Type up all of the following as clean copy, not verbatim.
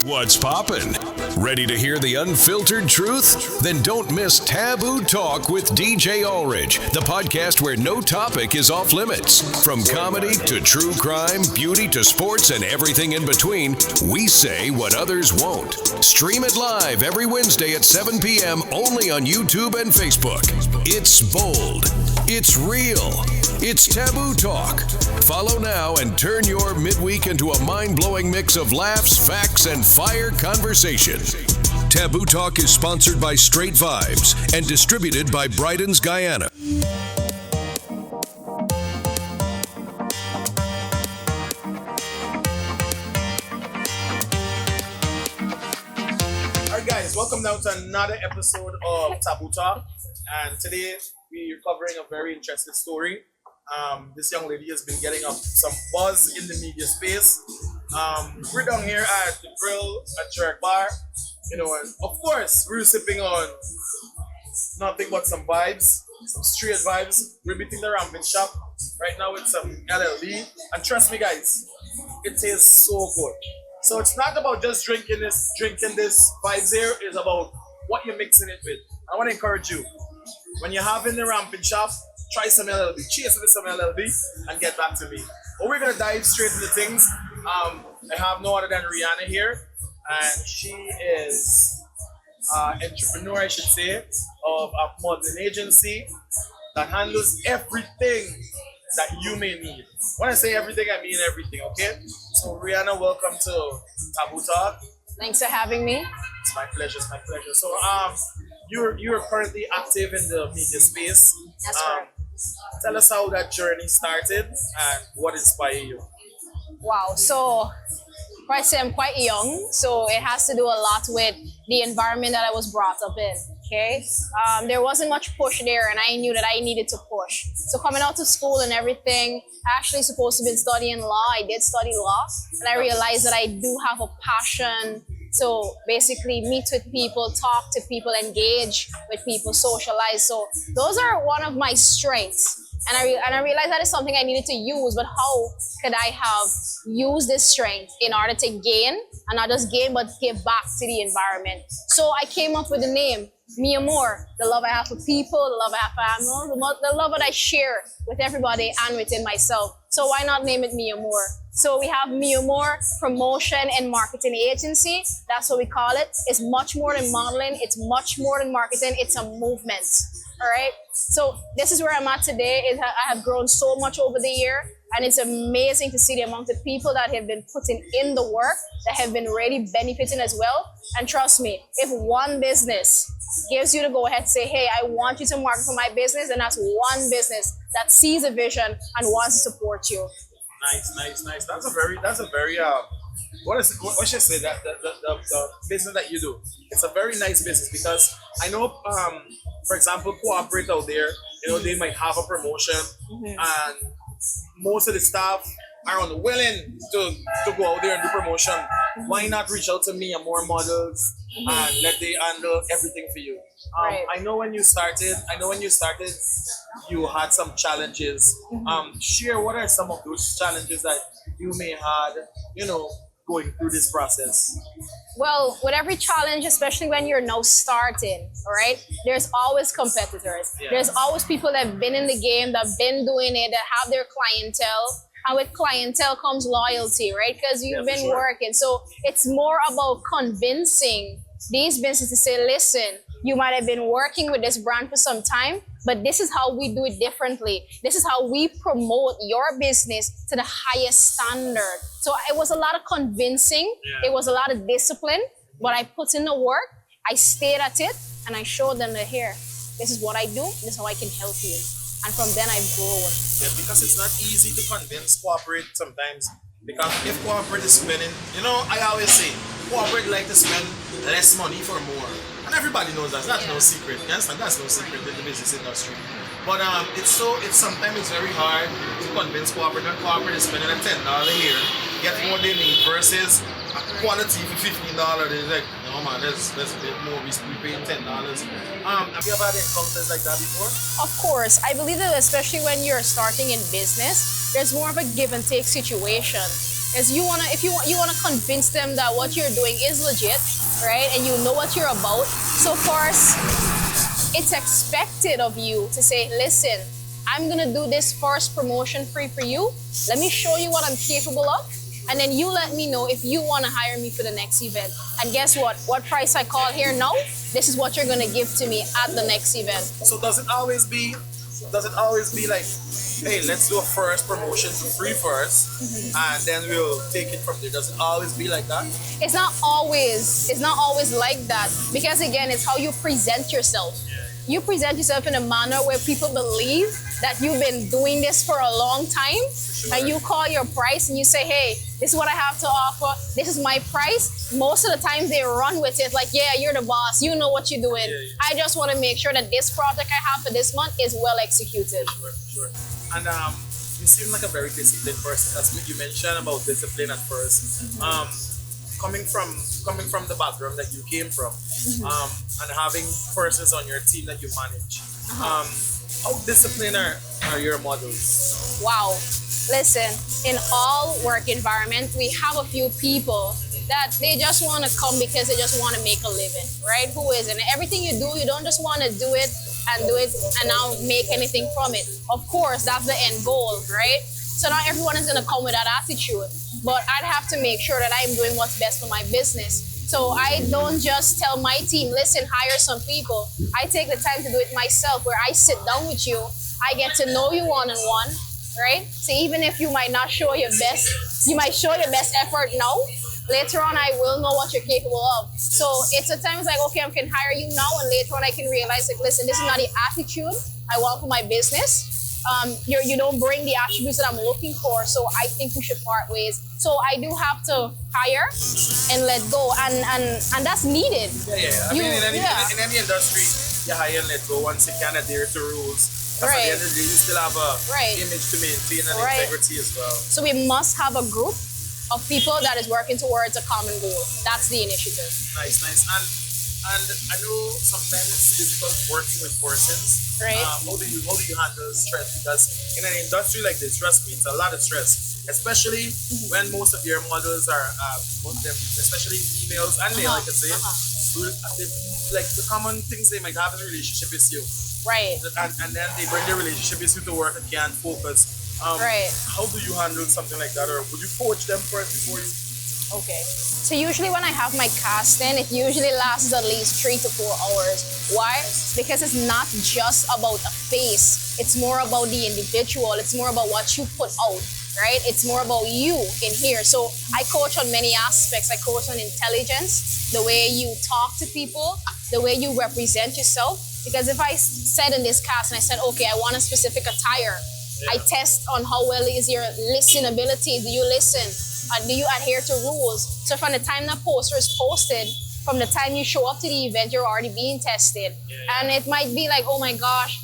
What's poppin'? Ready to hear the unfiltered truth? Then don't miss Taboo Talk with DJ Ulrich, the podcast where no topic is off limits. From comedy to true crime, beauty to sports, and everything in between, we say what others won't. Stream it live every Wednesday at 7 p.m. only on YouTube and Facebook. It's bold. It's real. It's Taboo Talk. Follow now and turn your midweek into a mind-blowing mix of laughs, facts, and fire conversation. Taboo Talk is sponsored by Straight Vibes and distributed by Brighton's Guyana. Alright guys, welcome now to another episode of Taboo Talk. And today we're covering a very interesting story. This young lady has been getting some buzz in the media space. We're down here at the Grill at Jerk Bar, and of course we're sipping on nothing but some vibes, some straight vibes. We're meeting the ramping shop right now with some LLD, and trust me guys, it tastes so good. So it's not about just drinking this vibes here, it's about what you're mixing it with. I want to encourage you, when you're having the ramping shop, try some LLB, chase with some LLB, and get back to me. But we're gonna dive straight into things. I have no other than Rihanna here, and she is an entrepreneur, I should say, of a modeling agency that handles everything that you may need. When I say everything, I mean everything, okay? So Rihanna, welcome to Taboo Talk. Thanks for having me. It's my pleasure, it's my pleasure. So you're currently active in the media space. That's correct. Tell us how that journey started and what inspired you. Wow. So, I say I'm quite young, so it has to do a lot with the environment that I was brought up in. Okay. There wasn't much push there, and I knew that I needed to push. So coming out to school and everything, I actually supposed to be studying law. I did study law, and I realized that I do have a passion to basically meet with people, talk to people, engage with people, socialize. So those are one of my strengths. And I realized that is something I needed to use, but how could I have used this strength in order to gain, and not just gain, but give back to the environment? So I came up with the name, Me More, the love I have for people, the love I have for animals, the love that I share with everybody and within myself. So why not name it Me More? So we have Me More Promotion and Marketing Agency. That's what we call it. It's much more than modeling. It's much more than marketing. It's a movement. All right. So this is where I'm at today. I have grown so much over the year, and it's amazing to see the amount of people that have been putting in the work, that have been really benefiting as well. And trust me, if one business gives you to go ahead and say, hey, I want you to market for my business, and that's one business that sees a vision and wants to support you. Nice. That's a very what should I say, that the business that you do, it's a very nice business, because I know for example, corporate out there, they might have a promotion, and most of the staff are unwilling to go out there and do promotion. Why not reach out to Me and More models and let they handle everything for you? Right. I know when you started, you had some challenges. Share what are some of those challenges that you may had, going through this process. Well, with every challenge, especially when you're now starting, all right, there's always competitors. Yeah. There's always people that have been in the game, that have been doing it, that have their clientele. And with clientele comes loyalty, right? Because you've been working. So it's more about convincing these businesses to say, listen, you might have been working with this brand for some time, but this is how we do it differently. This is how we promote your business to the highest standard. So it was a lot of convincing. Yeah. It was a lot of discipline, but I put in the work, I stayed at it, and I showed them that here, this is what I do, this is how I can help you. And from then I've grown. Yeah, because it's not easy to convince corporate sometimes. Because if corporate is spending, I always say, corporate like to spend less money for more. And everybody knows that. That's no secret. You understand? That's no secret in the business industry. But sometimes it's very hard to convince corporate that corporate is spending $10 here, get what they need, versus a quality for $15. They're like, no man, that's a bit more. We paying $10. Have you ever had encounters like that before? Of course. I believe that especially when you're starting in business, there's more of a give and take situation. is you wanna if you wanna convince them that what you're doing is legit, right? And you know what you're about. So of course, it's expected of you to say, listen, I'm gonna do this first promotion free for you. Let me show you what I'm capable of. And then you let me know if you wanna hire me for the next event. And guess what? What price I call here now, this is what you're gonna give to me at the next event. So does it always be like, hey, let's do a first promotion for free first, and then we'll take it from there? Does it always be like that? It's not always like that, because again, it's how you present yourself. You present yourself in a manner where people believe that you've been doing this for a long time, and you call your price and you say, hey, this is what I have to offer, this is my price. Most of the time they run with it like, yeah, you're the boss, you know what you're doing. I just want to make sure that this project I have for this month is well executed. Sure. And you seem like a very disciplined person. That's what you mentioned about discipline at first. Coming from the background that you came from, and having persons on your team that you manage, how disciplined are your models? Wow. Listen, in all work environment, we have a few people that they just want to come because they just want to make a living, right? Who isn't? Everything you do, you don't just want to do it and now make anything from it. Of course, that's the end goal, right? So not everyone is going to come with that attitude, but I'd have to make sure that I'm doing what's best for my business. So I don't just tell my team, listen, hire some people. I take the time to do it myself, where I sit down with you, I get to know you one-on-one, right? So even if you might not show your best, you might show your best effort now. Later on, I will know what you're capable of. So it's a time it's like, okay, I can hire you now, and later on I can realize, like, listen, this is not the attitude I want for my business. You don't bring the attributes that I'm looking for, so I think we should part ways. So I do have to hire and let go, and that's needed. I mean, in any industry, you hire and let go once you can adhere to rules. Because at the end of the day, you still have a image to maintain and integrity as well. So we must have a group of people that is working towards a common goal. That's the initiative. Nice. And I know sometimes it's difficult working with persons. Right. How do you handle stress? Because in an industry like this, trust me, it's a lot of stress. Especially when most of your models are, especially females and male, I can say, like the common things they might have in a relationship is you. Right. And then they bring their relationship issue to work and can't focus. How do you handle something like that, or would you coach them first before you? Okay. So usually when I have my casting, it usually lasts at least 3 to 4 hours. Why? Because it's not just about a face. It's more about the individual. It's more about what you put out, right? It's more about you in here. So I coach on many aspects. I coach on intelligence, the way you talk to people, the way you represent yourself. Because if I said in this cast and I said, okay, I want a specific attire, I test on how well is your listenability. Do you listen? Do you adhere to rules? So from the time that poster is posted, from the time you show up to the event, you're already being tested. And it might be like, oh my gosh,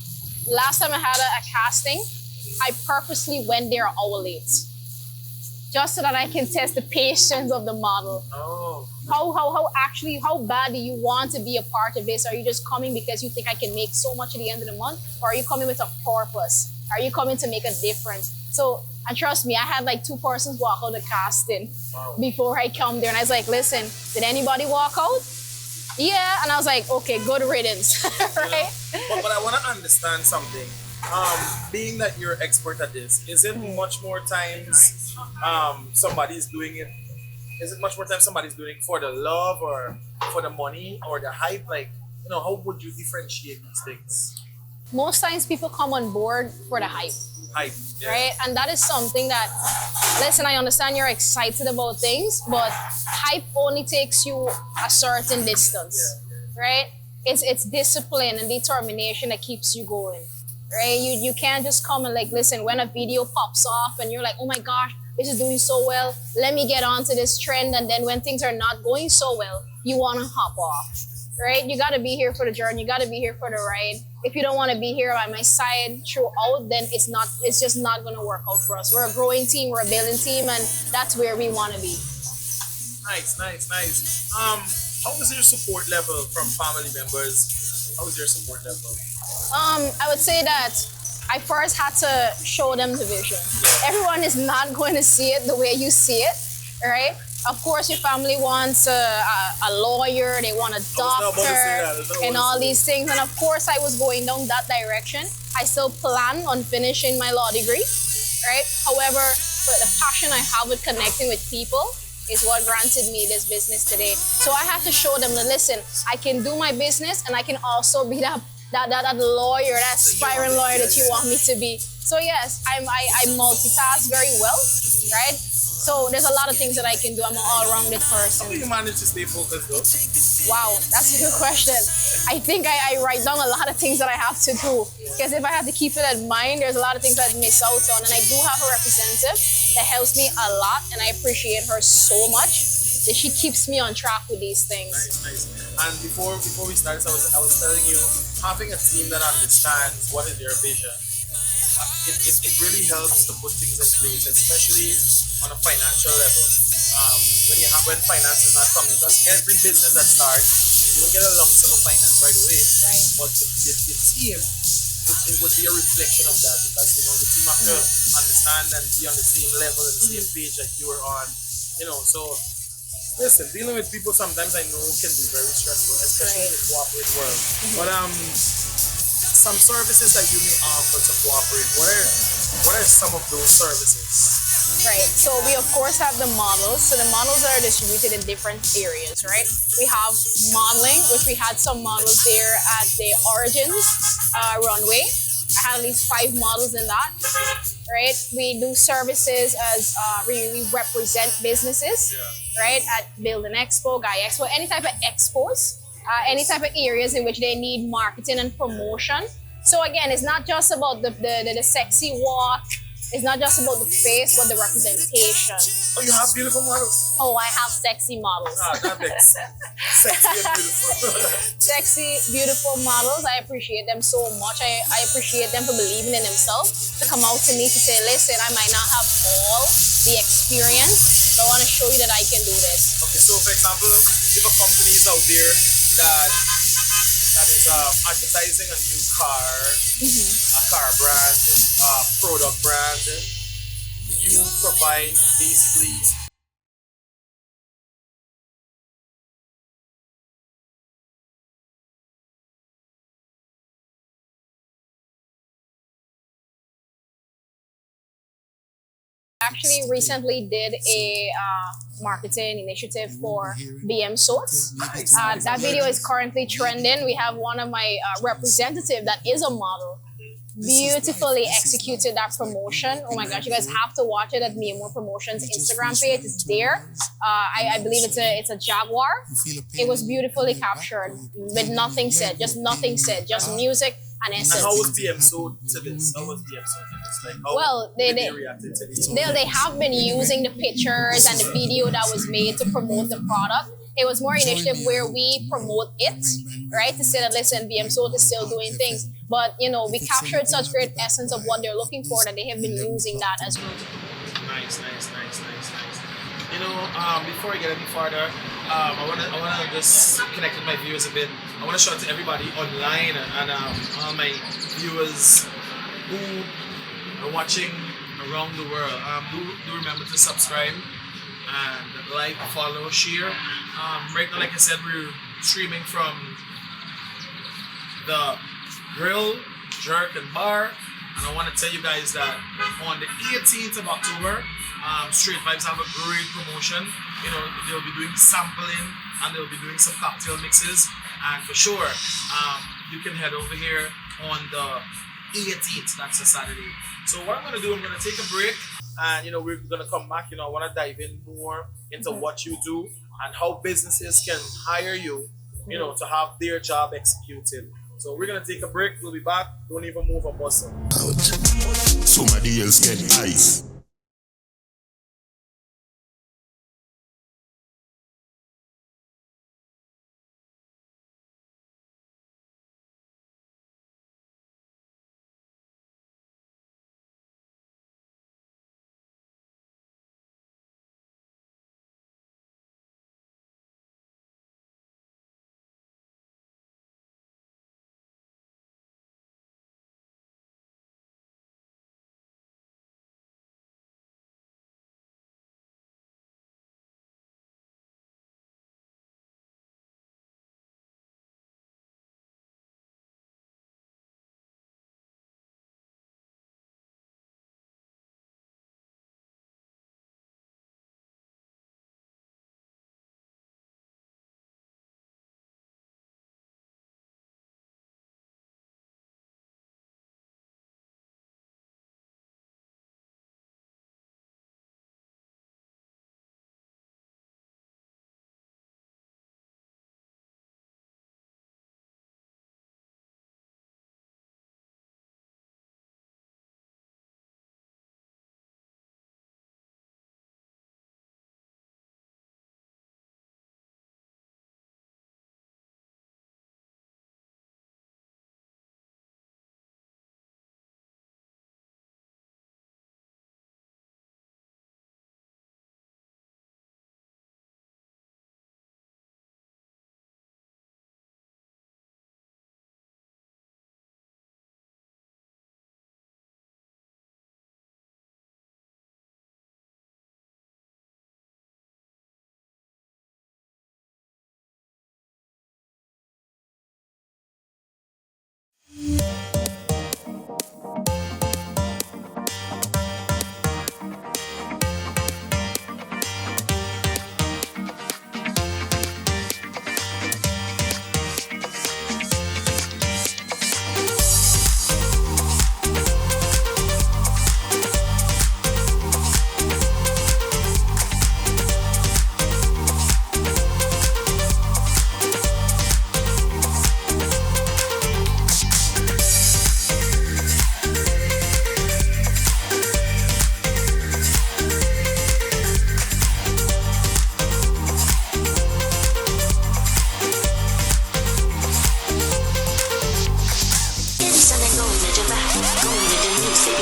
last time I had a casting, I purposely went there an hour late, just so that I can test the patience of the model. Oh. How bad do you want to be a part of this? Are you just coming because you think I can make so much at the end of the month? Or are you coming with a purpose? Are you coming to make a difference? So, and trust me, I had like 2 persons walk out the casting before I come there. And I was like, listen, did anybody walk out? Yeah. And I was like, okay, good riddance, right? But I want to understand something. Being that you're expert at this, is it much more times somebody's doing it? Is it much more time somebody's doing it for the love or for the money or the hype? Like, how would you differentiate these things? Most times people come on board for the hype. Right? And that is something that, listen, I understand you're excited about things, but hype only takes you a certain distance, right? It's discipline and determination that keeps you going, right? You can't just come and like, listen, when a video pops off and you're like, oh my gosh, this is doing so well, let me get onto this trend. And then when things are not going so well, you want to hop off, right? You got to be here for the journey. You got to be here for the ride. If you don't want to be here by my side throughout, then it's just not going to work out for us. We're a growing team, we're a building team, and that's where we want to be. Nice. How is your support level from family members? How is your support level? I would say that I first had to show them the vision. Everyone is not going to see it the way you see it, right? Of course, your family wants a lawyer, they want a doctor, and all these things. And of course, I was going down that direction. I still plan on finishing my law degree, right? However, but the passion I have with connecting with people is what granted me this business today. So I have to show them that, listen, I can do my business and I can also be that lawyer, that aspiring lawyer that you want me to be. So yes, I multitask very well, right? So there's a lot of things that I can do. I'm an all-rounded person. How do you manage to stay focused though? Wow, that's a good question. I think I write down a lot of things that I have to do. Because if I have to keep it in mind, there's a lot of things I'd miss out on. And I do have a representative that helps me a lot, and I appreciate her so much that she keeps me on track with these things. Nice. And before we started, I was telling you, having a team that understands what is your vision, it really helps to put things in place, especially on a financial level. When finance is not coming, because every business that starts, you won't get a lump sum of finance right away. Right. But the team, it would be a reflection of that, because the team have to understand and be on the same level and the same page that you are on. So listen, dealing with people sometimes I know can be very stressful, especially in the corporate world. But some services that you may offer to cooperate, what are some of those services? Right. So we of course have the models. So the models are distributed in different areas, right? We have modeling, which we had some models there at the Origins runway. I had at least 5 models in that, right? We do services as we represent businesses, right? At Build an Expo, Guy Expo, any type of expos, any type of areas in which they need marketing and promotion. So again, it's not just about the sexy walk. It's not just about the face, but the representation. Oh, you have beautiful models? Oh, I have sexy models. That makes sexy and beautiful. Sexy, beautiful models. I appreciate them so much. I appreciate them for believing in themselves, to come out to me to say, listen, I might not have all the experience, but I want to show you that I can do this. Okay, so for example, if a company is out there that is advertising a new car, a car brand, a product brand, you provide basically Actually recently did a marketing initiative for BM Soaps. That video is currently trending. We have one of my representative that is a model. Beautifully executed that promotion. Oh my gosh, you guys have to watch it at Me and More Promotions Instagram page. It's there. I believe it's a Jaguar. It was beautifully captured with nothing said, just music and essence. And how was BM so to this? How was BM so to this? Like, how they reacted to this? They have been using the pictures and the video that was made to promote the product. It was more initiative where we promote it, right? To say that, listen, BM Soap is still doing things. But, we captured such great essence of what they're looking for that they have been using that as well. Nice. Before I get any farther, I wanna just connect with my viewers a bit. I wanna shout out to everybody online and all my viewers who are watching around the world. Do remember to subscribe and like, follow, share. Right now, like I said, we're streaming from the Grill, Jerk and Bar, and I want to tell you guys that on the 18th of October, Straight Vibes have a great promotion. They'll be doing sampling and they'll be doing some cocktail mixes, and for sure, you can head over here on the 18th. That's a Saturday. So what I'm gonna do, I'm gonna take a break, and we're gonna come back. I want to dive in more into what you do and how businesses can hire you, to have their job executed. So we're gonna take a break. We'll be back. Don't even move a muscle. Somebody else get ice.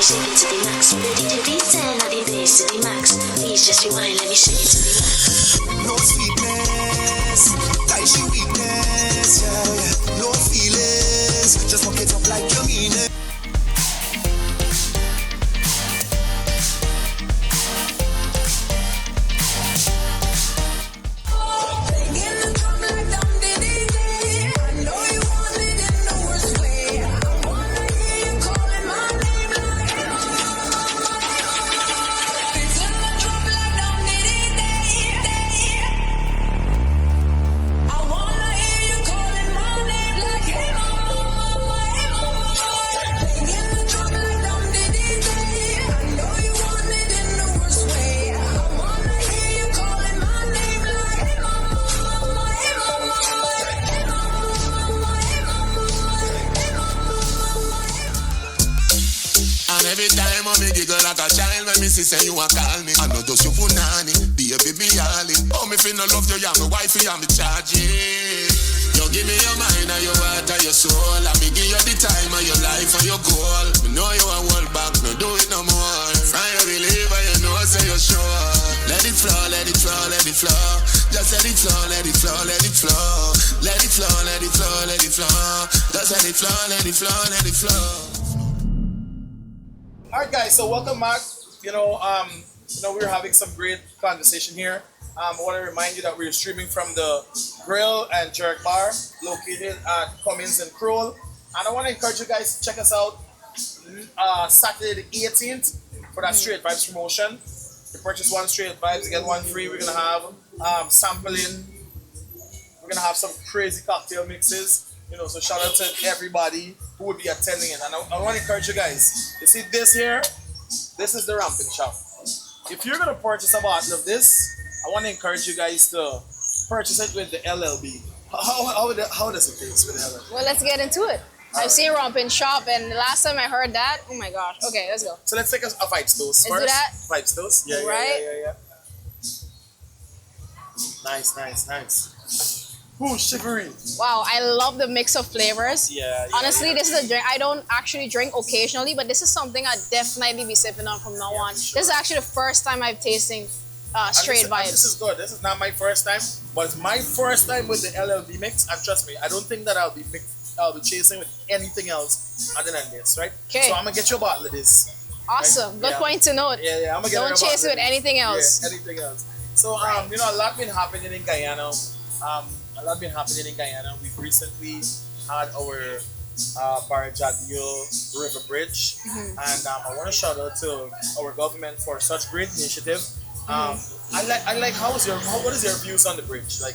me shake it to the max. Ready to be 10, not the bass to the max. Please just rewind, let me shake it to the max. No sweetness, tie she weakness, yeah. No feelings, just walk it up like you mean it. Every time I me giggle like a child when me see say you a call me. I know just you punani, baby me all in. Oh me feel no love you, yeah me wife, yeah me charge it. You give me your mind and your heart and your soul. I me give you the time and your life and your goal. Me know you a hold back, no do it no more. From you believe and you know say you're sure. Let it flow, let it flow, let it flow. Just let it flow, let it flow, let it flow. Let it flow, let it flow, let it flow. Just let it flow, let it flow, let it flow. All right, guys. So welcome back. We're having some great conversation here. I want to remind you that we're streaming from the Grill and Jerk Bar located at Cummins and Crowell. And I want to encourage you guys to check us out Saturday the 18th for that Straight Vibes promotion. You purchase one Straight Vibes, you get one free. We're gonna have sampling. We're gonna have some crazy cocktail mixes. So shout out to everybody who would be attending it. And I want to encourage you guys. You see this here? This is the ramping shop. If you're gonna purchase a bottle of this, I want to encourage you guys to purchase it with the LLB. How does it taste with the LLB? Well, let's get into it. I've seen Ramping Shop, and the last time I heard that, oh my gosh. Okay, let's go. So let's take a Vibes toast first. Let's do that. Vibes toast. Yeah. Nice. Ooh, shivery. Wow, I love the mix of flavors. Yeah. Honestly, this is a drink I don't actually drink occasionally, but this is something I'd definitely be sipping on from now on. Sure. This is actually the first time I've tasting Straight Vibes. This is good. This is not my first time, but it's my first time with the LLB mix. And trust me, I don't think that I'll be chasing with anything else other than this, right? Okay. So I'm gonna get you a bottle of this. Awesome. Right? Good point to note. Yeah. I'm gonna get Don't chase it with anything else. Yeah, anything else. So a lot been happening in Guyana. We've recently had our Barajadio River Bridge, and I want to shout out to our government for such great initiative. I like what is your views on the bridge? Like,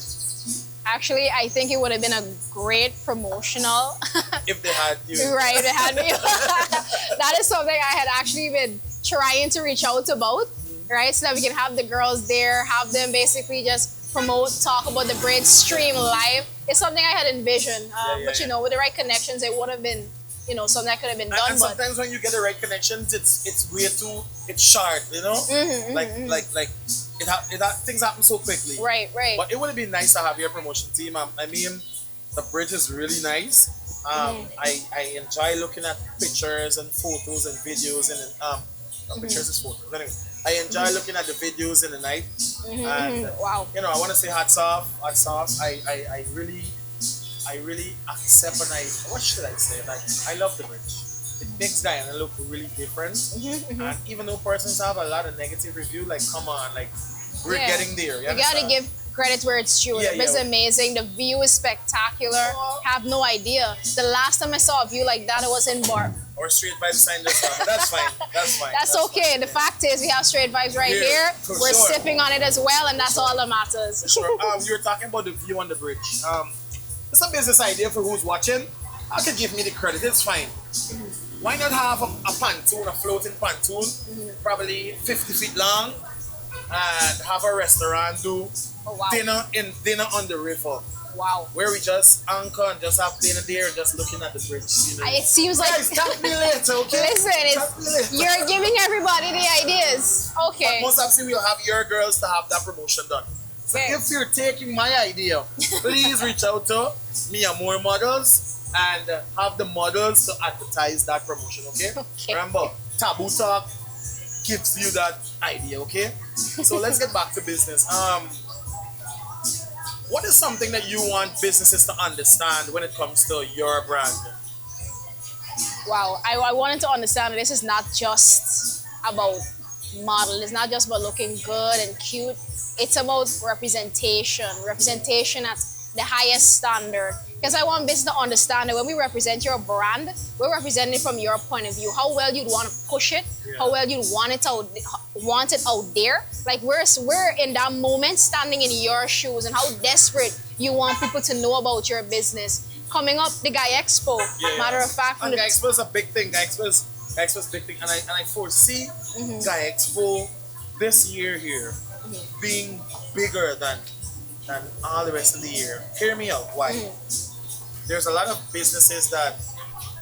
actually, I think it would have been a great promotional. if they had you. Right, if they had me. That is something I had actually been trying to reach out about, right? So that we can have the girls there, have them basically just promote, talk about the bridge, stream live. It's something I had envisioned. But with the right connections, it would have been, something that could have been done. And sometimes when you get the right connections, it's sharp, things happen so quickly. Right. But it would have been nice to have your promotion team. I mean, the bridge is really nice. I enjoy looking at pictures and photos and videos and pictures is photos. Anyway, I enjoy looking at the videos in the night. And wow. I want to say hats off. I really accept and what should I say? Like, I love the bridge. It makes Guyana look really different. And even though persons have a lot of negative review, like, come on, like, we're getting there. You gotta give credit where it's due. The bridge is amazing. The view is spectacular. Have no idea. The last time I saw a view like that, it was in Bar. Or Straight Vibes sign just now. That's fine. That's okay. Fine. The fact is, we have Straight Vibes right here. We're sipping on it as well, and that's all that matters. For sure. You were talking about the view on the bridge. It's a business idea for who's watching. I could give me the credit. It's fine. Why not have a pontoon, a floating pontoon, probably 50 feet long, and have a restaurant do dinner on the river. Wow. Where we just anchor and just have dinner there, just looking at the bridge. It seems like. Guys, talk me later, okay? Listen, you're giving everybody the ideas. Okay. But most absolutely, we'll have your girls to have that promotion done. So if you're taking my idea, please reach out to me and more models and have the models to advertise that promotion, okay? Remember, Taboo Talk gives you that idea, okay? So let's get back to business. What is something that you want businesses to understand when it comes to your brand? Wow, I wanted to understand that this is not just about model. It's not just about looking good and cute. It's about representation at the highest standard. Because I want business to understand that when we represent your brand, we're representing it from your point of view. How well you'd want to push it, how well you'd want it out there. Like we're in that moment, standing in your shoes, and how desperate you want people to know about your business. Coming up, the Guy Expo. Matter of fact, and Guy Expo is a big thing. Guy Expo is a big thing, and I foresee Guy Expo this year here being bigger than all the rest of the year. Hear me out. Why? There's a lot of businesses that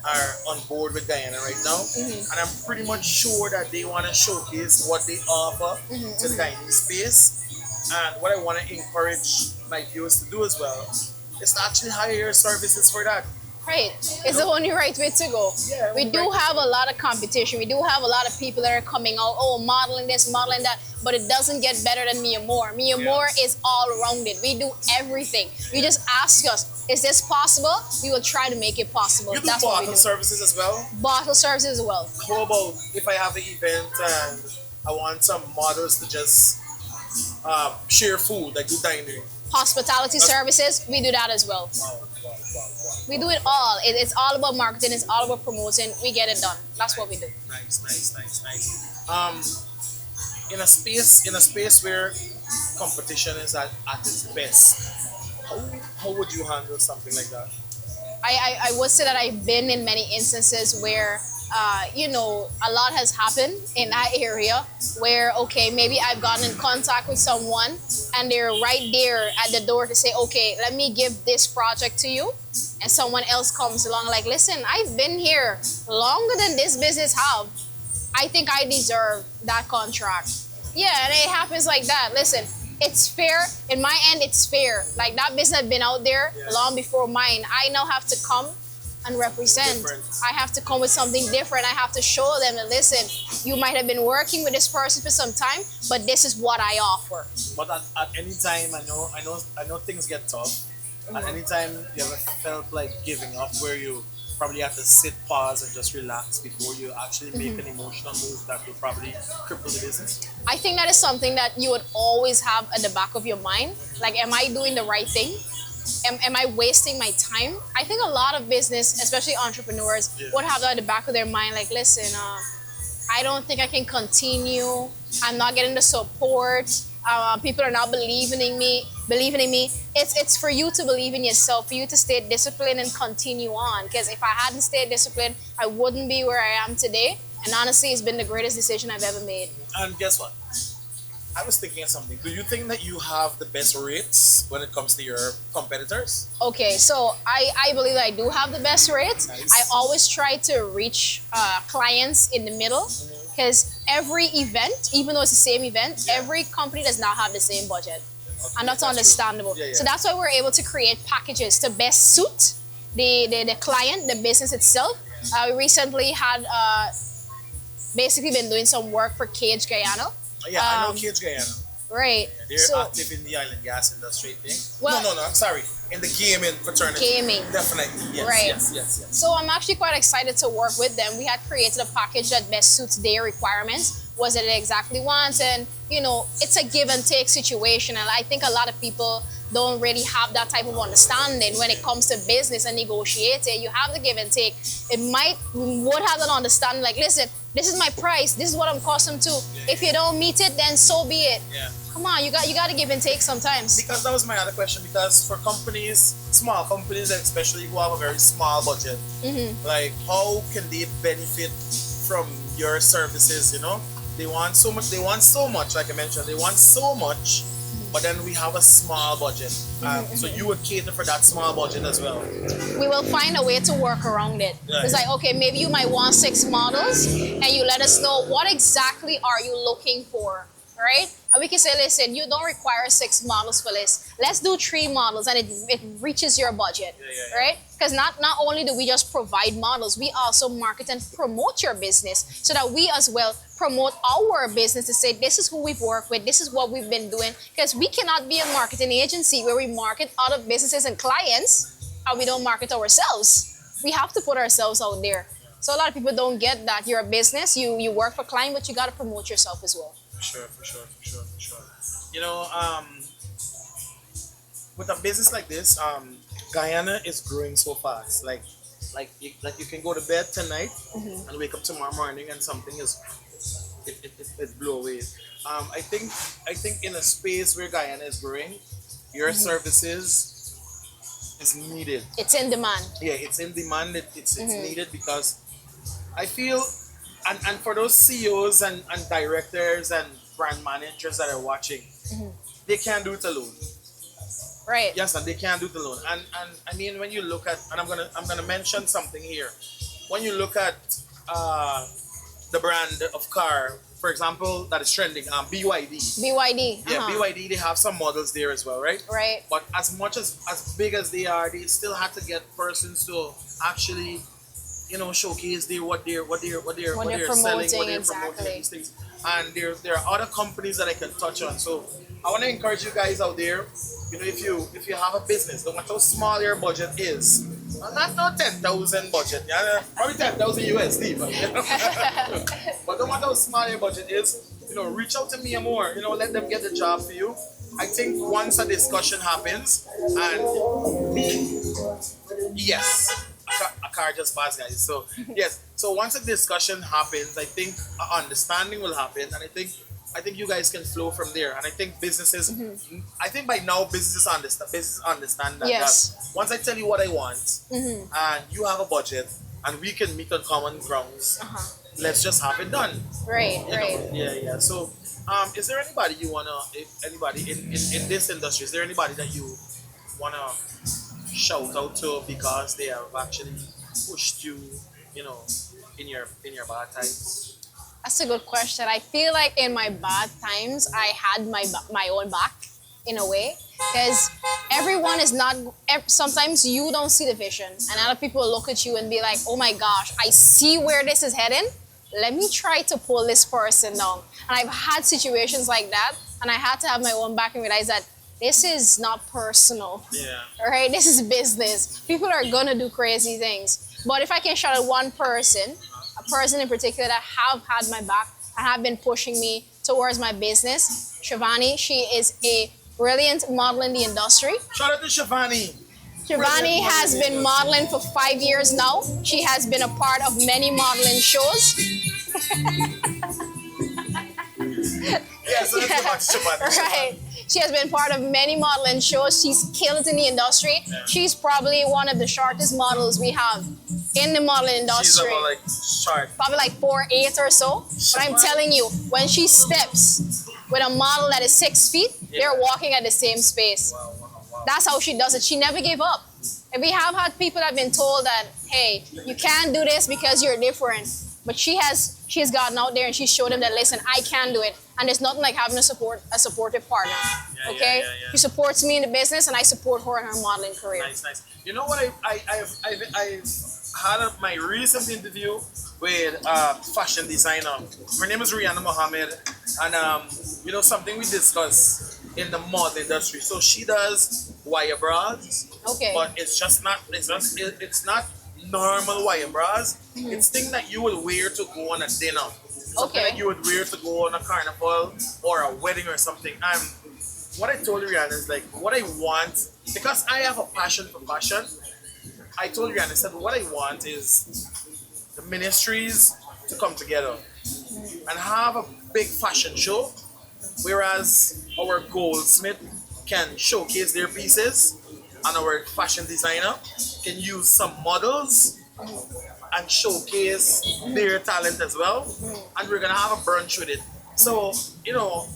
are on board with Guyana right now, and I'm pretty much sure that they want to showcase what they offer to the Guyanese space. And what I want to encourage my viewers to do as well is to actually hire your services for that. Right. It's the only right way to go. Yeah, we do have a lot of competition. We do have a lot of people that are coming out, modeling this, modeling that, but it doesn't get better than Mia Moore. Mia Moore is all rounded. We do everything. You just ask us, is this possible? We will try to make it possible. You do That's what we bottle do. services as well? Bottle services as well. How about if I have an event and I want some models to just share food, like do dining? Hospitality services, we do that as well. Wow. We do it all. It's all about marketing. It's all about promoting. We get it done. That's what we do. Nice. In a space where competition is at its best, how would you handle something like that? I would say that I've been in many instances where a lot has happened in that area where, okay, maybe I've gotten in contact with someone and they're right there at the door to say, okay, let me give this project to you. And someone else comes along like, listen, I've been here longer than this business have. I think I deserve that contract. Yeah, and it happens like that. Listen, it's fair. In my end, it's fair. Like that business had been out there long before mine. I now have to come and represent. I have to come with something different. I have to show them that, listen, you might have been working with this person for some time, but this is what I offer. But at any time, I know things get tough. At any time, you ever felt like giving up, where you probably have to sit, pause, and just relax before you actually make an emotional move that will probably cripple the business? I think that is something that you would always have at the back of your mind. Like, am I doing the right thing? Am I wasting my time? I think a lot of business, especially entrepreneurs, would have that at the back of their mind. Like, listen, I don't think I can continue. I'm not getting the support. People are not believing in me. It's for you to believe in yourself, for you to stay disciplined and continue on. Because if I hadn't stayed disciplined, I wouldn't be where I am today. And honestly, it's been the greatest decision I've ever made. And guess what? I was thinking of something. Do you think that you have the best rates when it comes to your competitors? Okay, so I believe that I do have the best rates. Nice. I always try to reach clients in the middle, because every event, even though it's the same event, every company does not have the same budget. And that's understandable. Yeah. So that's why we're able to create packages to best suit the client, the business itself. We recently had basically been doing some work for Cage Guyana. Yeah, I know Cage Guyana. Right. They're So, active in the oil and gas industry thing. Well- No, I'm sorry. In the gaming fraternity. Gaming. Definitely. Yes, Right. yes. So I'm actually quite excited to work with them. We had created a package that best suits their requirements, was it exactly want, and it's a give and take situation. And I think a lot of people don't really have that type of understanding when it comes to business and negotiating. You have the give and take. Would have that understanding, like, listen, this is my price, this is what I'm accustomed to. If you don't meet it, then so be it. Yeah. Come on, you got to give and take sometimes. Because that was my other question. Because for companies, small companies, especially who have a very small budget, like how can they benefit from your services? They want so much. Like I mentioned, they want so much, but then we have a small budget. So you would cater for that small budget as well. We will find a way to work around it. Yeah. It's like, okay, maybe you might want 6 models, and you let us know what exactly are you looking for. right? And we can say, listen, you don't require 6 models for this. Let's do 3 models, and it reaches your budget, right? Because not only do we just provide models, we also market and promote your business so that we as well promote our business to say, this is who we've worked with, this is what we've been doing. Because we cannot be a marketing agency where we market other businesses and clients and we don't market ourselves. We have to put ourselves out there. So a lot of people don't get that. You're a business, you work for client, but you got to promote yourself as well. For sure. You know, with a business like this, Guyana is growing so fast. Like you can go to bed tonight and wake up tomorrow morning and something is it blew away. I think in a space where Guyana is growing, your services is needed. It's in demand. Yeah, it's in demand. It's needed because I feel, and for those CEOs and directors and brand managers that are watching, they can't do it alone. Right. Yes, and they can't do it alone. And I mean, when you look at, and I'm gonna mention something here. When you look at the brand of car, for example, that is trending, BYD. BYD. Yeah, BYD. They have some models there as well, right? Right. But as much as big as they are, they still have to get persons to actually, showcase what they're selling, what they're promoting, exactly. these things. And there are other companies that I can touch on. So I want to encourage you guys out there. If you have a business, no matter how small your budget is, not 10,000 budget, yeah, probably 10,000 USD, but no matter how small your budget is, reach out to me more. Let them get the job for you. I think once a discussion happens, and yes, a car just passed, guys. So yes, so once a discussion happens, I think an understanding will happen, and I think you guys can flow from there. And I think businesses, I think by now businesses understand that, yes. that once I tell you what I want, and you have a budget, and we can meet on common grounds, let's just have it done. Right. Yeah. So, is there anybody you wanna, anybody in this industry, is there anybody that you wanna shout out to because they have actually pushed you, in your bad times? That's a good question. I feel like in my bad times, I had my own back in a way, because everyone is not. Sometimes you don't see the vision, and other people look at you and be like, "Oh my gosh, I see where this is heading. Let me try to pull this person down." And I've had situations like that, and I had to have my own back and realize that this is not personal. Yeah. All right, this is business. People are gonna do crazy things, but if I can shout out one person, a person in particular that have had my back and have been pushing me towards my business, Shivani. She is a brilliant model in the industry. Shout out to Shivani. Shivani has been modeling for 5 years now. She has been a part of many modeling shows. Yes, so let's go back to Shivani. Right. She has been part of many modeling shows. She's killed in the industry. Yeah. She's probably one of the shortest models we have in the modeling industry. She's about short. Probably 4'8" or so. But I'm telling you, when she steps with a model that is 6 feet, they're walking at the same space. Wow. That's how she does it. She never gave up. And we have had people that have been told that, hey, you can't do this because you're different. But she has gotten out there and she showed them that, listen, I can do it. And there's nothing like having a supportive partner. Okay? Yeah. She supports me in the business and I support her in her modeling career. Nice. You know what? I've had my recent interview with fashion designer. Her name is Rihanna Mohammed, and something we discuss in the model industry. So she does wire bras, Okay. but it's not normal wire bras. It's things that you would wear to go on a dinner. Something Okay. that you would wear to go on a carnival or a wedding or something. And what I told Rihanna is what I want, because I have a passion for fashion. I told Rihanna, I said, what I want is the ministries to come together and have a big fashion show, whereas our goldsmith can showcase their pieces and our fashion designer can use some models and showcase their talent as well. And we're gonna have a brunch with it. So,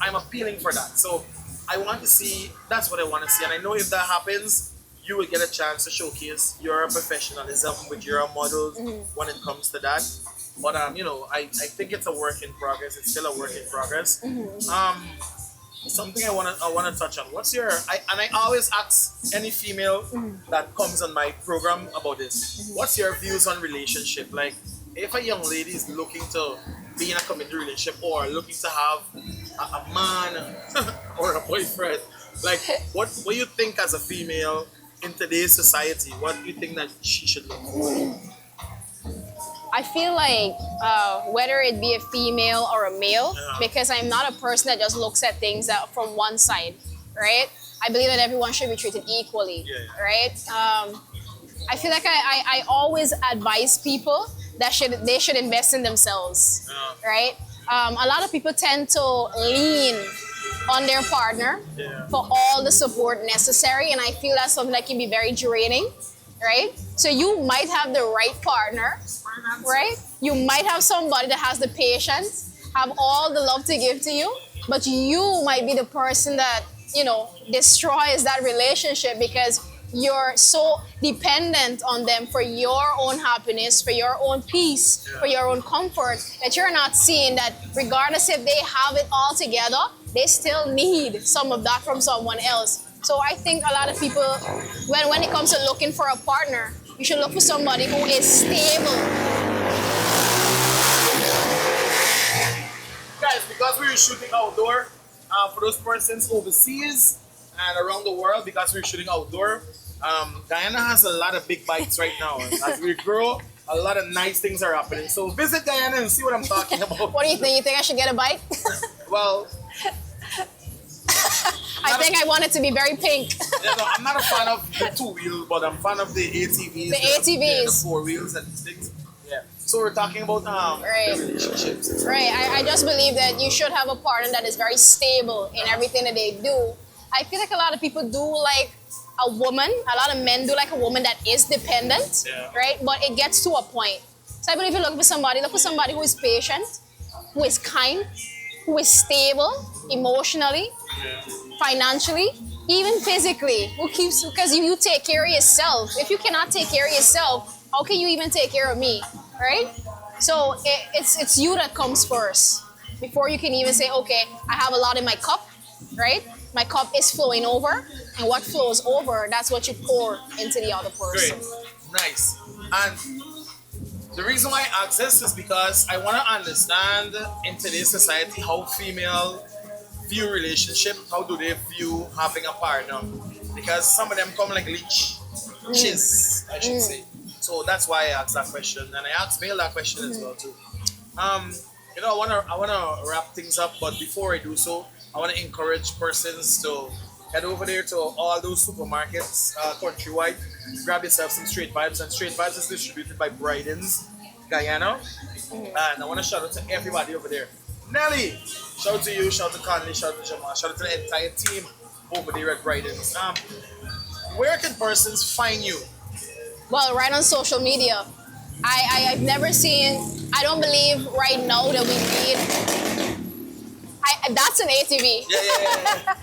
I'm appealing for that. So I want to see, that's what I want to see. And I know if that happens, you will get a chance to showcase your professionalism with your models when it comes to that. But I think it's a work in progress. It's still a work in progress. Something I wanna touch on. I always ask any female that comes on my program about this. What's your views on relationship? Like, if a young lady is looking to be in a committed relationship or looking to have a man or a boyfriend, like what do you think as a female in today's society? What do you think that she should look for? I feel like whether it be a female or a male, because I'm not a person that just looks at things that from one side, right? I believe that everyone should be treated equally, right? I feel like I always advise people that they should invest in themselves, right? A lot of people tend to lean on their partner for all the support necessary, and I feel that's something that can be very draining, right? So you might have the right partner, right? You might have somebody that has the patience, have all the love to give to you, but you might be the person that, destroys that relationship because you're so dependent on them for your own happiness, for your own peace, for your own comfort, that you're not seeing that regardless if they have it all together, they still need some of that from someone else. So I think a lot of people, when it comes to looking for a partner, you should look for somebody who is stable. Guys, because we're shooting outdoor, for those persons overseas and around the world, because we're shooting outdoor, Guyana has a lot of big bites right now. As we grow, a lot of nice things are happening. So visit Guyana and see what I'm talking about. What do you think? You think I should get a bite? Well, I think I want it to be very pink. I'm not a fan of the two wheels, but I'm a fan of the ATVs. The ATVs. The four wheels and things. Yeah. So we're talking about the relationships. Right. I just believe that you should have a partner that is very stable in everything that they do. I feel like a lot of people do like a woman, a lot of men do like a woman that is dependent, right? But it gets to a point. So I believe if you look for somebody who is patient, who is kind, who is stable emotionally, financially, even physically, because you take care of yourself. If you cannot take care of yourself, how can you even take care of me, right? So it's you that comes first before you can even say, okay, I have a lot in my cup, right? My cup is flowing over, and what flows over, that's what you pour into the other person. Great, nice. And the reason why I ask this is because I want to understand in today's society how female view relationship, how do they view having a partner? Because some of them come like leeches, I should say. So that's why I asked that question, and I asked male that question as well too. I wanna wrap things up, but before I do so, I want to encourage persons to head over there to all those supermarkets countrywide, grab yourself some Straight Vibes, and Straight Vibes is distributed by Bryden's Guyana. And I want to shout out to everybody over there. Nelly, shout out to you, shout out to Conley, shout out to Jamal, shout out to the entire team over there at Bryden's. Where can persons find you? Well, right on social media. I've never seen, I don't believe right now that we need, that's an ATV. Yeah.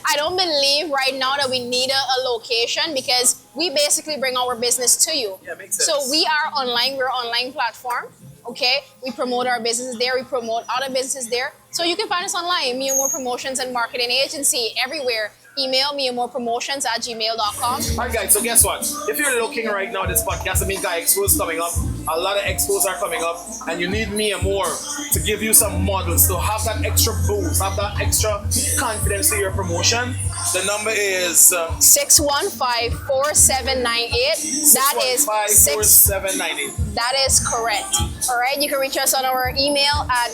I don't believe right now that we need a location because we basically bring our business to you. Yeah, makes sense. So we are online, we're an online platform, okay? We promote our business there, we promote other businesses there. So you can find us online, Me and More Promotions and Marketing Agency, everywhere. Email meandmorepromotions@gmail.com. Alright guys, so guess what? If you're looking right now at this podcast, I mean Guy Expo is coming up. A lot of expos are coming up, and you need Me and More to give you some models to have that extra boost, have that extra confidence in your promotion. The number is 615-4798. That is 615-4798. That is correct. All right, you can reach us on our email at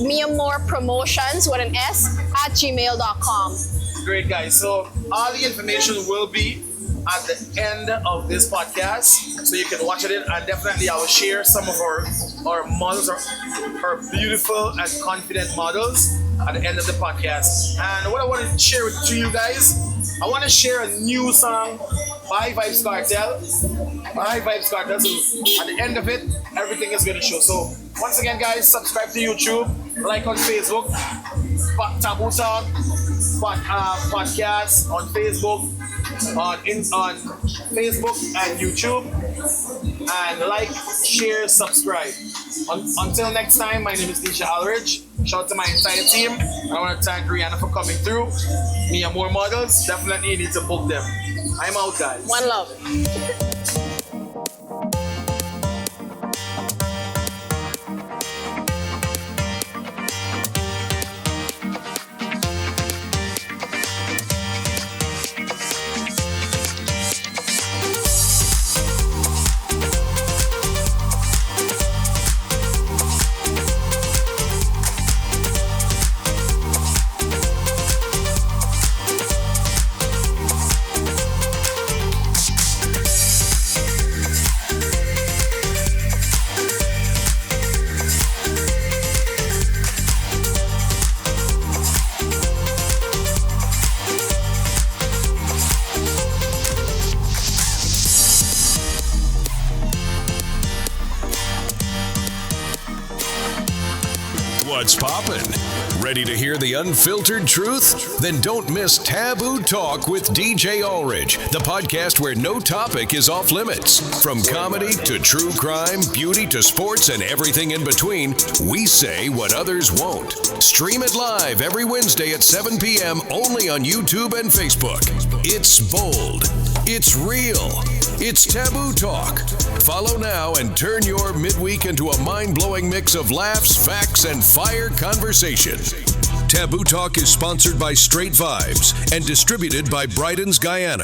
meandmorepromotions with an S @gmail.com. Great guys. So all the information will be at the end of this podcast, so you can watch it in, and definitely I will share some of our models, our beautiful and confident models at the end of the podcast. And what I want to share with you guys, I want to share a new song by Vibes Cartel. By Vibes Cartel. So at the end of it, everything is going to show. So once again guys, subscribe to YouTube, like on Facebook, Taboo Talk podcast on Facebook, on Facebook and YouTube, and like, share, subscribe. Until next time, my name is Anecia George. Shout out to my entire team. I want to thank Rihanna for coming through. Me and more models, definitely need to book them. I'm out, guys. One love. What's poppin'? Ready to hear the unfiltered truth? Then don't miss Taboo Talk with DJ Ulrich, the podcast where no topic is off limits. From comedy to true crime, beauty to sports, and everything in between, we say what others won't. Stream it live every Wednesday at 7 p.m. only on YouTube and Facebook. It's bold. It's real. It's Taboo Talk. Follow now and turn your midweek into a mind-blowing mix of laughs, facts, and fire conversation. Taboo Talk is sponsored by Straight Vibes and distributed by Bryden's Guyana.